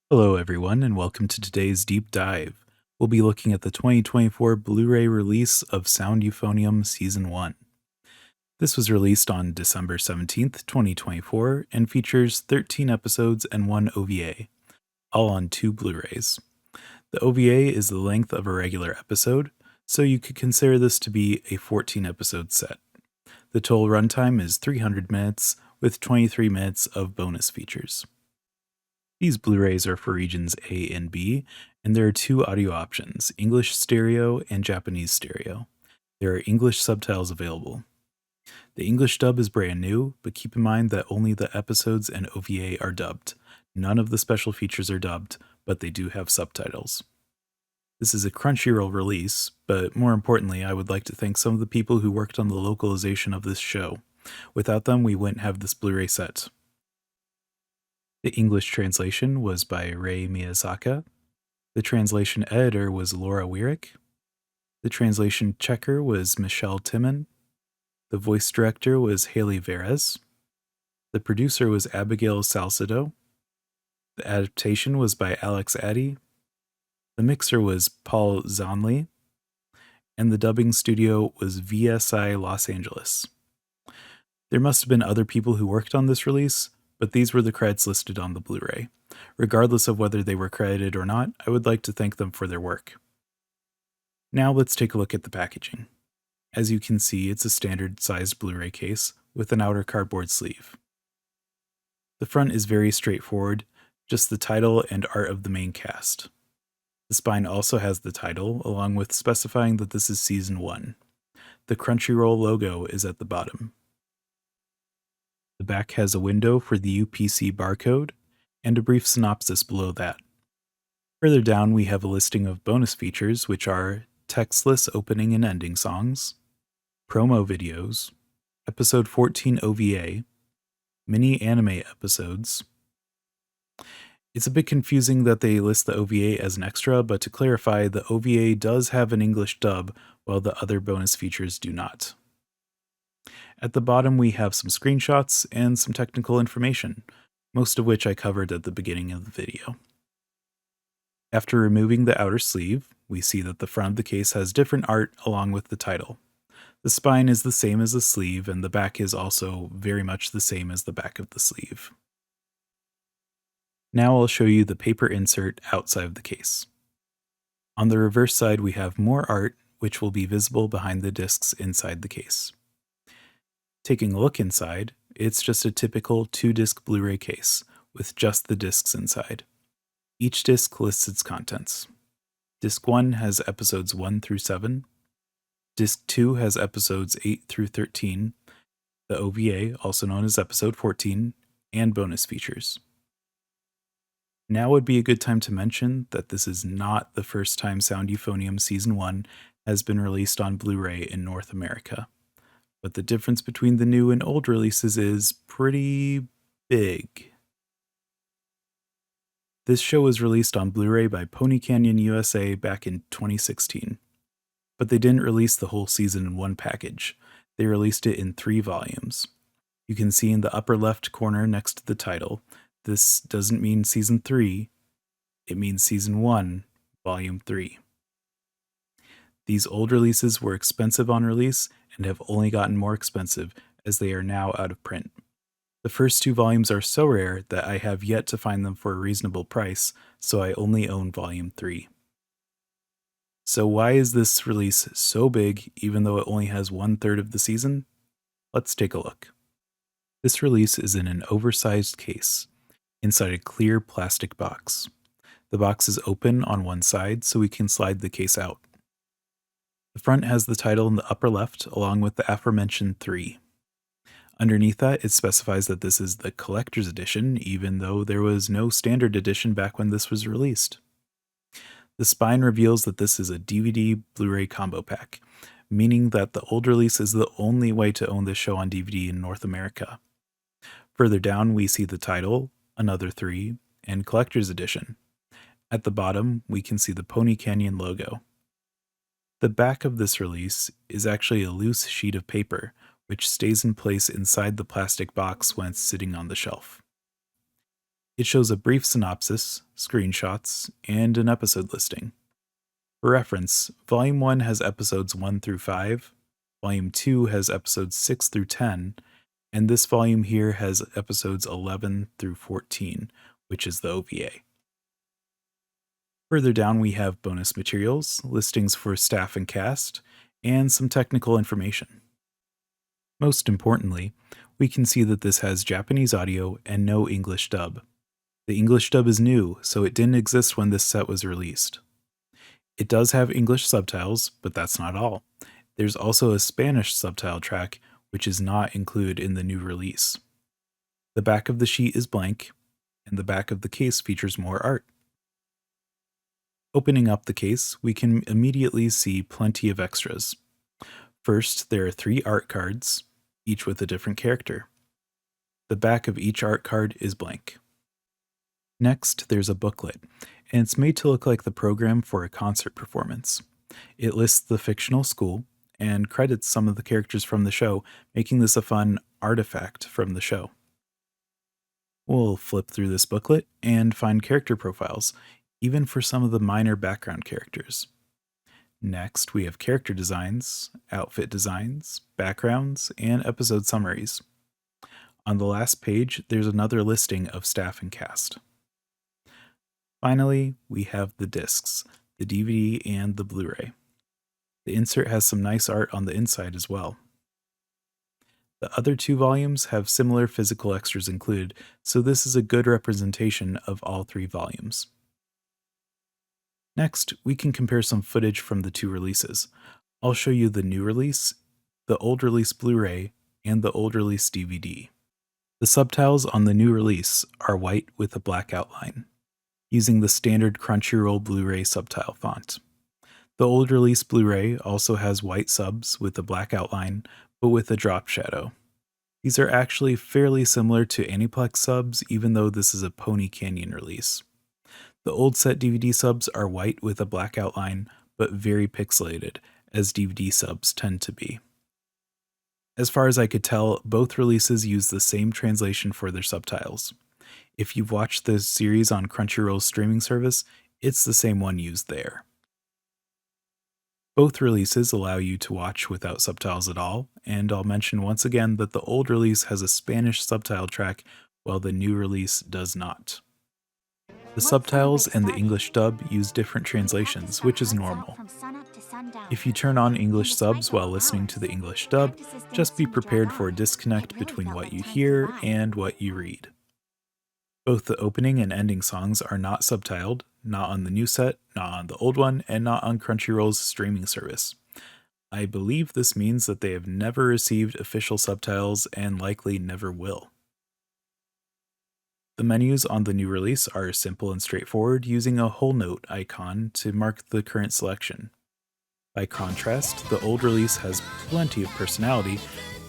Hello, everyone, and welcome to today's deep dive. We'll be looking at the 2024 Blu-ray release of Sound Euphonium Season 1. This was released on December 17th, 2024, and features 13 episodes and 1 OVA, all on 2 Blu-rays. The OVA is the length of a regular episode, so you could consider this to be a 14-episode set. The total runtime is 300 minutes, with 23 minutes of bonus features. These Blu-rays are for regions A and B, and there are 2 audio options, English stereo and Japanese stereo. There are English subtitles available. The English dub is brand new, but keep in mind that only the episodes and OVA are dubbed. None of the special features are dubbed, but they do have subtitles. This is a Crunchyroll release, but more importantly, I would like to thank some of the people who worked on the localization of this show. Without them, we wouldn't have this Blu-ray set. The English translation was by Rei Miyazaka. The translation editor was Laura Wierick. The translation checker was Michelle Timon. The voice director was Haley Verez. The producer was Abigail Salcedo. The adaptation was by Alex Addy. The mixer was Paul Zonley. And the dubbing studio was VSI Los Angeles. There must have been other people who worked on this release, but these were the credits listed on the Blu-ray. Regardless of whether they were credited or not, I would like to thank them for their work. Now let's take a look at the packaging. As you can see, it's a standard-sized Blu-ray case with an outer cardboard sleeve. The front is very straightforward, just the title and art of the main cast. The spine also has the title, along with specifying that this is Season 1. The Crunchyroll logo is at the bottom. The back has a window for the UPC barcode, and a brief synopsis below that. Further down, we have a listing of bonus features, which are textless opening and ending songs, promo videos, episode 14 OVA, mini anime episodes. It's a bit confusing that they list the OVA as an extra, but to clarify, the OVA does have an English dub, while the other bonus features do not. At the bottom, we have some screenshots and some technical information, most of which I covered at the beginning of the video. After removing the outer sleeve, we see that the front of the case has different art along with the title. The spine is the same as the sleeve, and the back is also very much the same as the back of the sleeve. Now I'll show you the paper insert outside of the case. On the reverse side, we have more art, which will be visible behind the discs inside the case. Taking a look inside, it's just a typical 2-disc Blu-ray case, with just the discs inside. Each disc lists its contents. Disc 1 has episodes 1 through 7. Disc 2 has episodes 8 through 13, the OVA, also known as episode 14, and bonus features. Now would be a good time to mention that this is not the first time Sound Euphonium Season 1 has been released on Blu-ray in North America. But the difference between the new and old releases is pretty big. This show was released on Blu-ray by Pony Canyon USA back in 2016. But they didn't release the whole season in one package. They released it in 3 volumes. You can see in the upper left corner next to the title, this doesn't mean Season 3, it means Season 1, Volume 3. These old releases were expensive on release and have only gotten more expensive as they are now out of print. The first 2 volumes are so rare that I have yet to find them for a reasonable price, so I only own Volume 3. So why is this release so big even though it only has 1/3 of the season? Let's take a look. This release is in an oversized case, inside a clear plastic box. The box is open on one side so we can slide the case out. The front has the title in the upper left along with the aforementioned 3. Underneath that, it specifies that this is the collector's edition, even though there was no standard edition back when this was released. The spine reveals that this is a DVD Blu-ray combo pack, meaning that the old release is the only way to own this show on DVD in North America. Further down, we see the title, another 3, and collector's edition. At the bottom, we can see the Pony Canyon logo. The back of this release is actually a loose sheet of paper, which stays in place inside the plastic box when it's sitting on the shelf. It shows a brief synopsis, screenshots, and an episode listing. For reference, Volume 1 has episodes 1 through 5, Volume 2 has episodes 6 through 10, and this volume here has episodes 11 through 14, which is the OVA. Further down, we have bonus materials, listings for staff and cast, and some technical information. Most importantly, we can see that this has Japanese audio and no English dub. The English dub is new, so it didn't exist when this set was released. It does have English subtitles, but that's not all. There's also a Spanish subtitle track, which is not included in the new release. The back of the sheet is blank, and the back of the case features more art. Opening up the case, we can immediately see plenty of extras. First, there are 3 art cards, each with a different character. The back of each art card is blank. Next, there's a booklet, and it's made to look like the program for a concert performance. It lists the fictional school and credits some of the characters from the show, making this a fun artifact from the show. We'll flip through this booklet and find character profiles, even for some of the minor background characters. Next, we have character designs, outfit designs, backgrounds, and episode summaries. On the last page, there's another listing of staff and cast. Finally, we have the discs, the DVD and the Blu-ray. The insert has some nice art on the inside as well. The other 2 volumes have similar physical extras included, so this is a good representation of all 3 volumes. Next, we can compare some footage from the 2 releases. I'll show you the new release, the old release Blu-ray, and the old release DVD. The subtitles on the new release are white with a black outline, using the standard Crunchyroll Blu-ray subtitle font. The old release Blu-ray also has white subs with a black outline, but with a drop shadow. These are actually fairly similar to Aniplex subs, even though this is a Pony Canyon release. The old set DVD subs are white with a black outline, but very pixelated, as DVD subs tend to be. As far as I could tell, both releases use the same translation for their subtitles. If you've watched the series on Crunchyroll's streaming service, it's the same one used there. Both releases allow you to watch without subtitles at all, and I'll mention once again that the old release has a Spanish subtitle track, while the new release does not. The subtitles and the English dub use different translations, which is normal. If you turn on English subs while listening to the English dub, just be prepared for a disconnect between what you hear and what you read. Both the opening and ending songs are not subtitled, not on the new set, not on the old one, and not on Crunchyroll's streaming service. I believe this means that they have never received official subtitles and likely never will. The menus on the new release are simple and straightforward, using a whole note icon to mark the current selection. By contrast, the old release has plenty of personality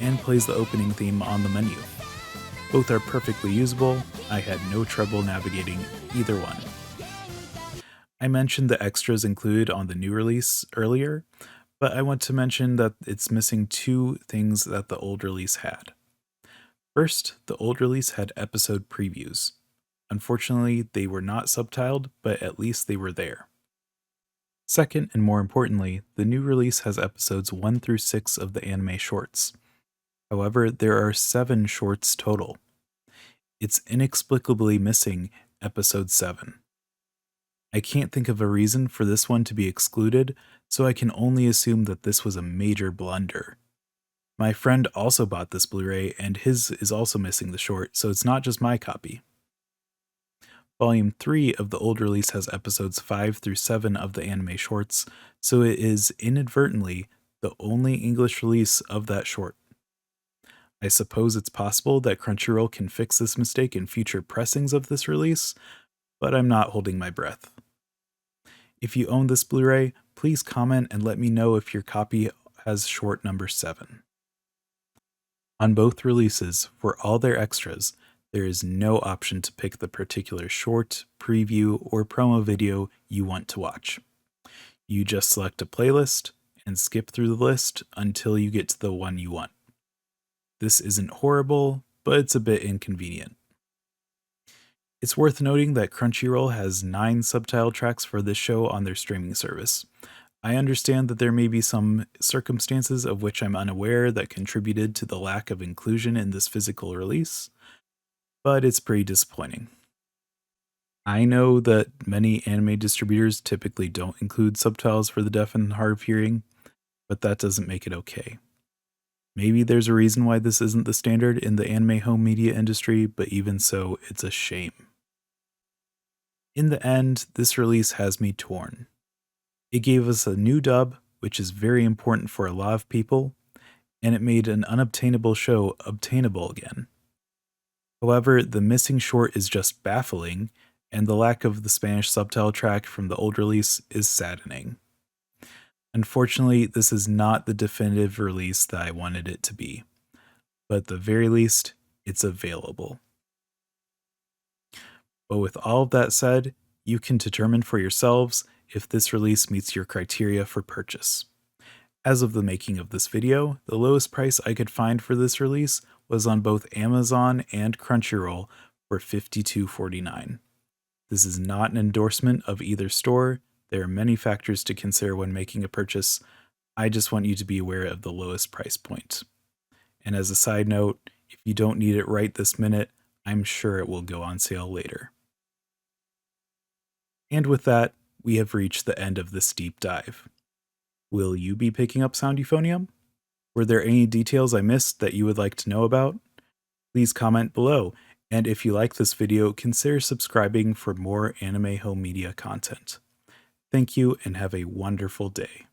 and plays the opening theme on the menu. Both are perfectly usable. I had no trouble navigating either one. I mentioned the extras included on the new release earlier, but I want to mention that it's missing 2 things that the old release had. First, the old release had episode previews. Unfortunately, they were not subtitled, but at least they were there. Second, and more importantly, the new release has episodes 1 through 6 of the anime shorts. However, there are 7 shorts total. It's inexplicably missing episode 7. I can't think of a reason for this one to be excluded, so I can only assume that this was a major blunder. My friend also bought this Blu-ray, and his is also missing the short, so it's not just my copy. Volume 3 of the old release has episodes 5 through 7 of the anime shorts, so it is inadvertently the only English release of that short. I suppose it's possible that Crunchyroll can fix this mistake in future pressings of this release, but I'm not holding my breath. If you own this Blu-ray, please comment and let me know if your copy has short number 7. On both releases, for all their extras, there is no option to pick the particular short, preview, or promo video you want to watch. You just select a playlist and skip through the list until you get to the one you want. This isn't horrible, but it's a bit inconvenient. It's worth noting that Crunchyroll has 9 subtitle tracks for this show on their streaming service. I understand that there may be some circumstances of which I'm unaware that contributed to the lack of inclusion in this physical release, but it's pretty disappointing. I know that many anime distributors typically don't include subtitles for the deaf and hard of hearing, but that doesn't make it okay. Maybe there's a reason why this isn't the standard in the anime home media industry, but even so, it's a shame. In the end, this release has me torn. It gave us a new dub, which is very important for a lot of people, and it made an unobtainable show obtainable again. However, the missing short is just baffling, and the lack of the Spanish subtitle track from the old release is saddening. Unfortunately, this is not the definitive release that I wanted it to be, but at the very least, it's available. But with all of that said, you can determine for yourselves if this release meets your criteria for purchase. As of the making of this video, the lowest price I could find for this release was on both Amazon and Crunchyroll for $52.49. This is not an endorsement of either store. There are many factors to consider when making a purchase. I just want you to be aware of the lowest price point. And as a side note, if you don't need it right this minute, I'm sure it will go on sale later. And with that, we have reached the end of this deep dive. Will you be picking up Sound Euphonium? Were there any details I missed that you would like to know about? Please comment below, and if you like this video, consider subscribing for more anime home media content. Thank you and have a wonderful day.